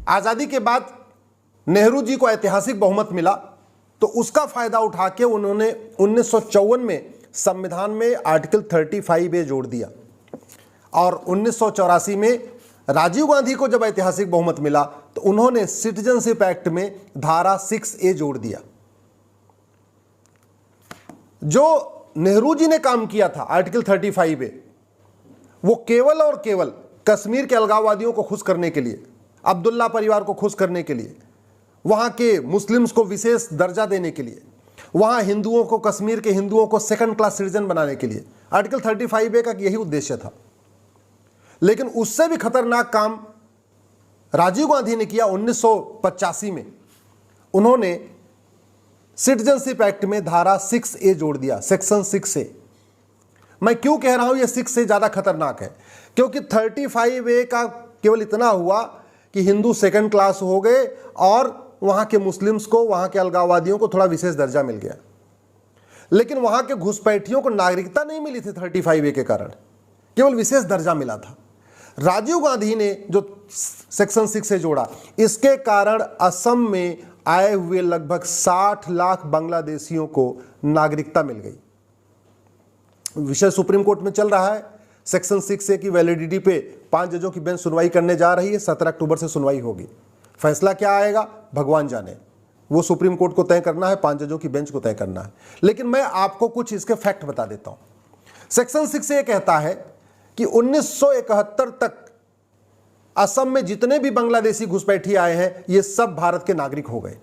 आज़ादी के बाद नेहरू जी को ऐतिहासिक बहुमत मिला, तो उसका फायदा उठा के उन्होंने 1954 में संविधान में आर्टिकल 35A जोड़ दिया और 1984 में राजीव गांधी को जब ऐतिहासिक बहुमत मिला तो उन्होंने सिटीजनशिप एक्ट में धारा 6A जोड़ दिया। जो नेहरू जी ने काम किया था आर्टिकल 35A, वो केवल और केवल कश्मीर के अलगाववादियों को खुश करने के लिए, अब्दुल्ला परिवार को खुश करने के लिए, वहां के मुस्लिम्स को विशेष दर्जा देने के लिए, वहां हिंदुओं को, कश्मीर के हिंदुओं को सेकंड क्लास सिटीजन बनाने के लिए आर्टिकल 35A का यही उद्देश्य था। लेकिन उससे भी खतरनाक काम राजीव गांधी ने किया 1985 में। उन्होंने सिटीजनशिप एक्ट में धारा 6A जोड़ दिया, सेक्शन 6A। मैं क्यों कह रहा हूं यह 6A ज्यादा खतरनाक है? क्योंकि 35A का केवल इतना हुआ कि हिंदू सेकंड क्लास हो गए और वहां के मुस्लिम्स को, वहां के अलगाववादियों को थोड़ा विशेष दर्जा मिल गया। लेकिन वहां के घुसपैठियों को नागरिकता नहीं मिली थी 35A के कारण, केवल विशेष दर्जा मिला था। राजीव गांधी ने जो सेक्शन 6A जोड़ा, इसके कारण असम में आए हुए लगभग 60 लाख बांग्लादेशियों को नागरिकता मिल गई। विषय सुप्रीम कोर्ट में चल रहा है। सेक्शन 6A की वैलिडिटी पे 5 जजों की बेंच सुनवाई करने जा रही है। 17 अक्टूबर से सुनवाई होगी। फैसला क्या आएगा भगवान जाने, वो सुप्रीम कोर्ट को तय करना है, 5 जजों की बेंच को तय करना है। लेकिन मैं आपको कुछ इसके फैक्ट बता देता हूं। सेक्शन 6A कहता है कि 1971 तक असम में जितने भी बांग्लादेशी घुसपैठी आए हैं, ये सब भारत के नागरिक हो गए।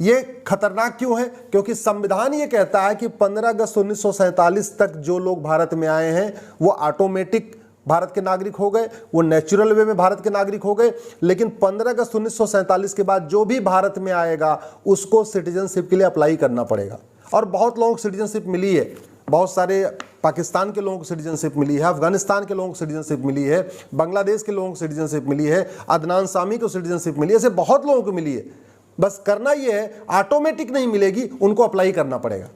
ये खतरनाक क्यों है? क्योंकि संविधान ये कहता है कि 15 अगस्त 1947 तक जो लोग भारत में आए हैं वो ऑटोमेटिक भारत के नागरिक हो गए, वो नेचुरल वे में भारत के नागरिक हो गए। लेकिन 15 अगस्त 1947 के बाद जो भी भारत में आएगा उसको सिटीजनशिप के लिए अप्लाई करना पड़ेगा। और बहुत लोगों को सिटीजनशिप मिली है, बहुत सारे पाकिस्तान के लोगों को सिटीजनशिप मिली है, अफगानिस्तान के लोगों को सिटीजनशिप मिली है, बांग्लादेश के लोगों को सिटीजनशिप मिली है, अदनान सामी को सिटीजनशिप मिली है, ऐसे बहुत लोगों को मिली है। बस करना यह है, ऑटोमेटिक नहीं मिलेगी, उनको अप्लाई करना पड़ेगा।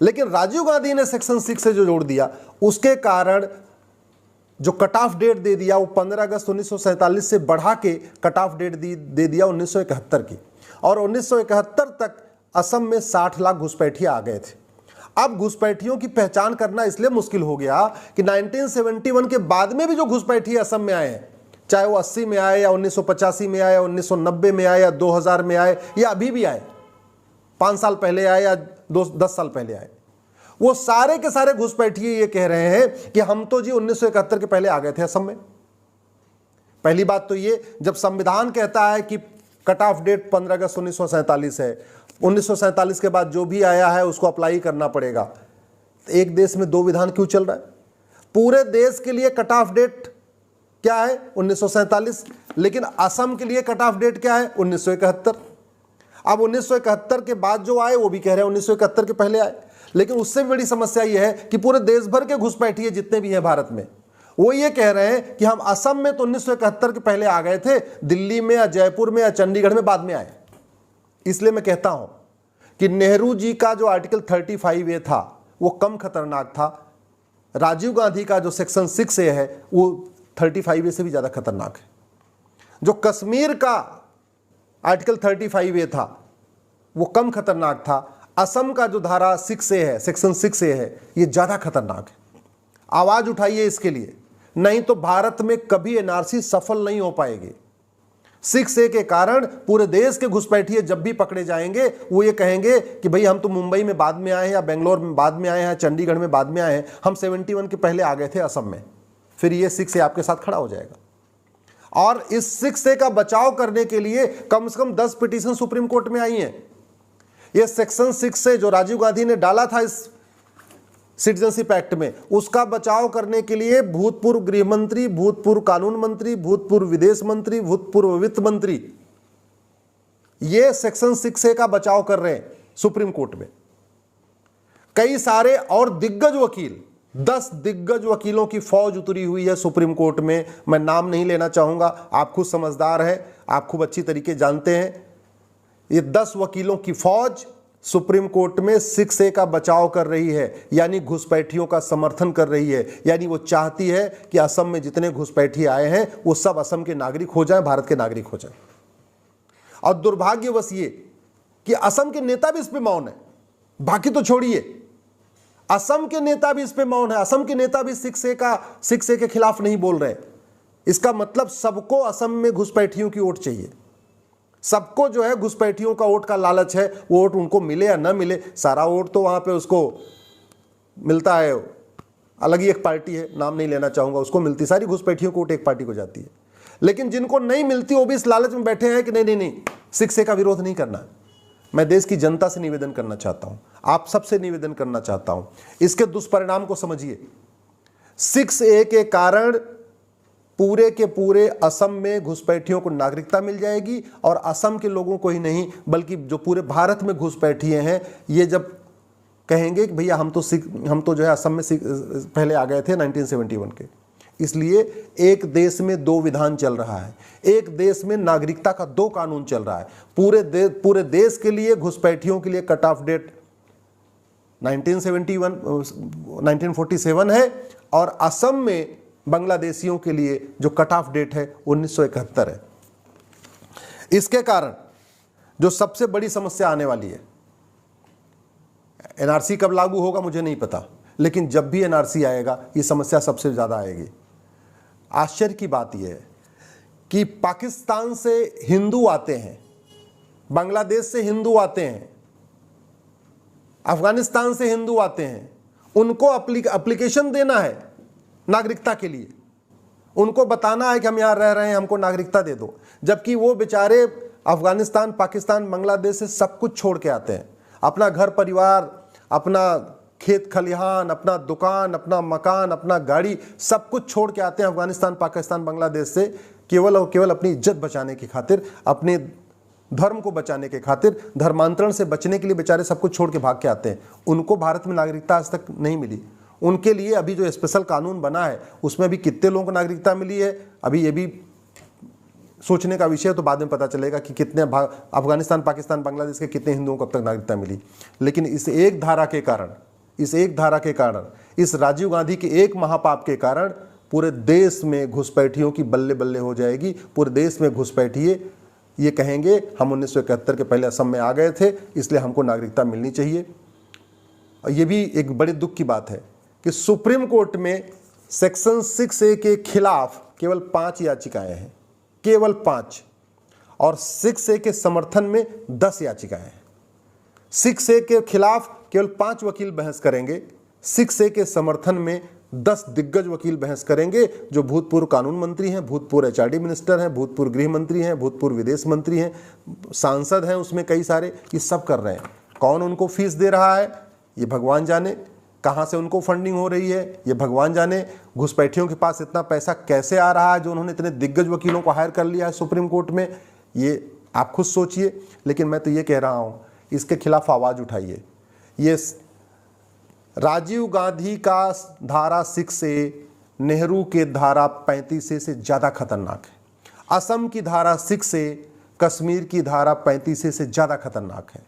लेकिन राजीव गांधी ने सेक्शन 6 से जो जोड़ दिया, उसके कारण जो कट ऑफ डेट दे दिया वो 15 अगस्त 1947 से बढ़ा के कट ऑफ डेट दे दिया 1971 की। और 1971 तक असम में 60 लाख घुसपैठिए आ गए थे। अब घुसपैठियों की पहचान करना इसलिए मुश्किल हो गया कि 1971 के बाद में भी जो घुसपैठिए असम में आए हैं, चाहे वो 80 में आए या 1985 में आए या 1990 में आए या 2000 में आए या अभी भी आए, 5 साल पहले आए या 10 साल पहले आए, वो सारे के सारे घुसपैठिए ये कह रहे हैं कि हम तो जी 1971 के पहले आ गए थे असम में। पहली बात तो ये, जब संविधान कहता है कि कट ऑफ डेट 15 अगस्त 1947 है, 1947 के बाद जो भी आया है उसको अप्लाई करना पड़ेगा, तो एक देश में 2 विधान क्यों चल रहा है? पूरे देश के लिए कट ऑफ डेट क्या है? 1947। लेकिन असम के लिए कट ऑफ डेट क्या है? 1971। अब 1971 के बाद जो आए वो भी कह रहे हैं 1971 के पहले आए। लेकिन उससे भी बड़ी समस्या यह है कि पूरे देश भर के घुसपैठिए जितने भी हैं भारत में, वो ये कह रहे हैं कि हम असम में तो 1971 के पहले आ गए थे, दिल्ली में या जयपुर में या चंडीगढ़ में बाद में आए। इसलिए मैं कहता हूं कि नेहरू जी का जो आर्टिकल 35A था वो कम खतरनाक था। राजीव गांधी का जो सेक्शन 6A है वो 35A से भी ज्यादा खतरनाक है। जो कश्मीर का आर्टिकल 35A था वो कम खतरनाक था। असम का जो धारा 6A है, सेक्शन 6A है, ये ज्यादा खतरनाक है। आवाज उठाइए इसके लिए, नहीं तो भारत में कभी एनआरसी सफल नहीं हो पाएगी। 6A के कारण पूरे देश के घुसपैठिए जब भी पकड़े जाएंगे वो ये कहेंगे कि भाई हम तो मुंबई में बाद में आए हैं या बेंगलोर में बाद में आए हैं, चंडीगढ़ में बाद में आए हैं, हम 71 के पहले आ गए थे असम में। फिर ये 6A आपके साथ खड़ा हो जाएगा। और इस 6A का बचाव करने के लिए कम से कम 10 पिटीशन सुप्रीम कोर्ट में आई हैं। ये सेक्शन 6A जो राजीव गांधी ने डाला था इस सिटीजनशिप एक्ट में, उसका बचाव करने के लिए भूतपूर्व गृह मंत्री, भूतपूर्व कानून मंत्री, भूतपूर्व विदेश मंत्री, भूतपूर्व वित्त मंत्री, ये सेक्शन 6A का बचाव कर रहे हैं सुप्रीम कोर्ट में। कई सारे और दिग्गज वकील, 10 दिग्गज वकीलों की फौज उतरी हुई है सुप्रीम कोर्ट में। मैं नाम नहीं लेना चाहूंगा, आप खुद समझदार हैं, आप खूब अच्छी तरीके जानते हैं। ये 10 वकीलों की फौज सुप्रीम कोर्ट में 6A का बचाव कर रही है, यानी घुसपैठियों का समर्थन कर रही है, यानी वो चाहती है कि असम में जितने घुसपैठी आए हैं वो सब असम के नागरिक हो जाएं, भारत के नागरिक हो जाएं। और दुर्भाग्यवश ये कि असम के नेता भी इस पे मौन है, बाकी तो छोड़िए, असम के नेता भी इस पे मौन है। असम के नेता भी 6A के खिलाफ नहीं बोल रहे। इसका मतलब सबको असम में घुसपैठियों की वोट चाहिए, सबको जो है घुसपैठियों का वोट का लालच है। वो वोट उनको मिले या ना मिले, सारा वोट तो वहां पे उसको मिलता है, अलग ही एक पार्टी है, नाम नहीं लेना चाहूंगा, उसको मिलती, सारी घुसपैठियों को वोट एक पार्टी को जाती है। लेकिन जिनको नहीं मिलती वो भी इस लालच में बैठे हैं कि नहीं नहीं नहीं 6A का विरोध नहीं करना। मैं देश की जनता से निवेदन करना चाहता हूं, आप सबसे निवेदन करना चाहता हूं, इसके दुष्परिणाम को समझिए। 6A के कारण पूरे के पूरे असम में घुसपैठियों को नागरिकता मिल जाएगी, और असम के लोगों को ही नहीं बल्कि जो पूरे भारत में घुसपैठिए हैं, ये जब कहेंगे कि भैया हम तो जो है असम में पहले आ गए थे 1971 के। इसलिए एक देश में दो विधान चल रहा है, एक देश में नागरिकता का दो कानून चल रहा है। पूरे देश के लिए घुसपैठियों के लिए कट ऑफ डेट 1947 है, और असम में बांग्लादेशियों के लिए जो कट ऑफ डेट है 1971 है। इसके कारण जो सबसे बड़ी समस्या आने वाली है, एनआरसी कब लागू होगा मुझे नहीं पता, लेकिन जब भी एनआरसी आएगा ये समस्या सबसे ज्यादा आएगी। आश्चर्य की बात यह है कि पाकिस्तान से हिंदू आते हैं, बांग्लादेश से हिंदू आते हैं, अफगानिस्तान से हिंदू आते हैं, उनको एप्लीकेशन देना है नागरिकता के लिए, उनको बताना है कि हम यहां रह रहे हैं, हमको नागरिकता दे दो, जबकि वो बेचारे अफगानिस्तान, पाकिस्तान, बांग्लादेश से सब कुछ छोड़ के आते हैं, अपना घर परिवार, अपना खेत खलिहान, अपना दुकान, अपना मकान, अपना गाड़ी, सब कुछ छोड़ के आते हैं अफगानिस्तान, पाकिस्तान, बांग्लादेश से, केवल और केवल अपनी इज्जत बचाने की खातिर, अपने धर्म को बचाने के खातिर, धर्मांतरण से बचने के लिए बेचारे सब कुछ छोड़ के भाग के आते हैं। उनको भारत में नागरिकता आज तक नहीं मिली। उनके लिए अभी जो स्पेशल कानून बना है उसमें भी कितने लोगों को नागरिकता मिली है, अभी ये भी सोचने का विषय है, तो बाद में पता चलेगा कि कितने अफगानिस्तान, पाकिस्तान, बांग्लादेश के कितने हिंदुओं को अब तक नागरिकता मिली। लेकिन इस एक धारा के कारण, इस राजीव गांधी के एक महापाप के कारण पूरे देश में घुसपैठियों की बल्ले बल्ले हो जाएगी। पूरे देश में घुसपैठिए ये कहेंगे हम 1971 के पहले असम में आ गए थे, इसलिए हमको नागरिकता मिलनी चाहिए। और ये भी एक बड़े दुख की बात है कि सुप्रीम कोर्ट में सेक्शन 6A के खिलाफ केवल 5 याचिकाएं हैं, केवल 5, और 6A के समर्थन में 10 याचिकाएं हैं। 6A के खिलाफ केवल 5 वकील बहस करेंगे, 6A के समर्थन में 10 दिग्गज वकील बहस करेंगे, जो भूतपूर्व कानून मंत्री हैं, भूतपूर्व HRD मिनिस्टर हैं, भूतपूर्व गृह मंत्री हैं, भूतपूर्व विदेश मंत्री हैं, सांसद हैं उसमें कई सारे, ये सब कर रहे हैं। कौन उनको फीस दे रहा है ये भगवान जाने, कहाँ से उनको फंडिंग हो रही है ये भगवान जाने, घुसपैठियों के पास इतना पैसा कैसे आ रहा है जो उन्होंने इतने दिग्गज वकीलों को हायर कर लिया है सुप्रीम कोर्ट में, ये आप खुद सोचिए। लेकिन मैं तो ये कह रहा हूँ इसके खिलाफ आवाज़ उठाइए। ये राजीव गांधी का धारा 6A नेहरू के धारा 35A से ज़्यादा खतरनाक है। असम की धारा 6A कश्मीर की धारा 35A से ज़्यादा खतरनाक है।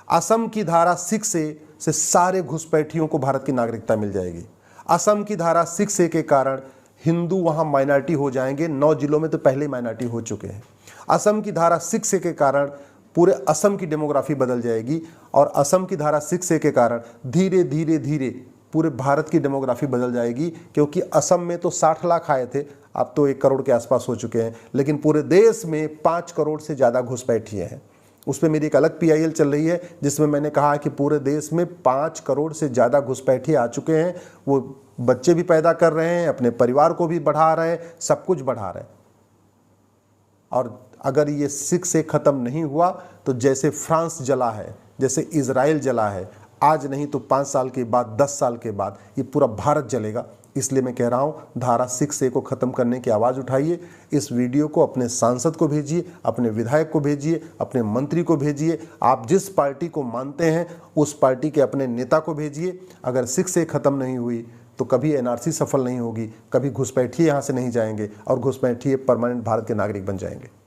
असम की धारा 6A से सारे घुसपैठियों को भारत की नागरिकता मिल जाएगी। असम की धारा 6A के कारण हिंदू वहां माइनॉरिटी हो जाएंगे, 9 जिलों में तो पहले ही माइनॉरिटी हो चुके हैं। असम की धारा 6A के कारण पूरे असम की डेमोग्राफी बदल जाएगी, और असम की धारा 6A के कारण धीरे धीरे धीरे पूरे भारत की डेमोग्राफी बदल जाएगी, क्योंकि असम में तो 60 लाख आए थे, अब तो 1 करोड़ के आसपास हो चुके हैं, लेकिन पूरे देश में 5 करोड़ से ज़्यादा घुसपैठिए हैं। उस पर मेरी एक अलग PIL चल रही है जिसमें मैंने कहा कि पूरे देश में 5 करोड़ से ज़्यादा घुसपैठिए आ चुके हैं। वो बच्चे भी पैदा कर रहे हैं, अपने परिवार को भी बढ़ा रहे हैं, सब कुछ बढ़ा रहे हैं। और अगर ये 6A ख़त्म नहीं हुआ तो जैसे फ्रांस जला है, जैसे इजराइल जला है, आज नहीं तो 5 साल के बाद, 10 साल के बाद ये पूरा भारत जलेगा। इसलिए मैं कह रहा हूँ धारा 6A को ख़त्म करने की आवाज़ उठाइए। इस वीडियो को अपने सांसद को भेजिए, अपने विधायक को भेजिए, अपने मंत्री को भेजिए, आप जिस पार्टी को मानते हैं उस पार्टी के अपने नेता को भेजिए। अगर 6A ख़त्म नहीं हुई तो कभी NRC सफल नहीं होगी, कभी घुसपैठिए यहाँ से नहीं जाएंगे, और घुसपैठिए परमानेंट भारत के नागरिक बन जाएंगे।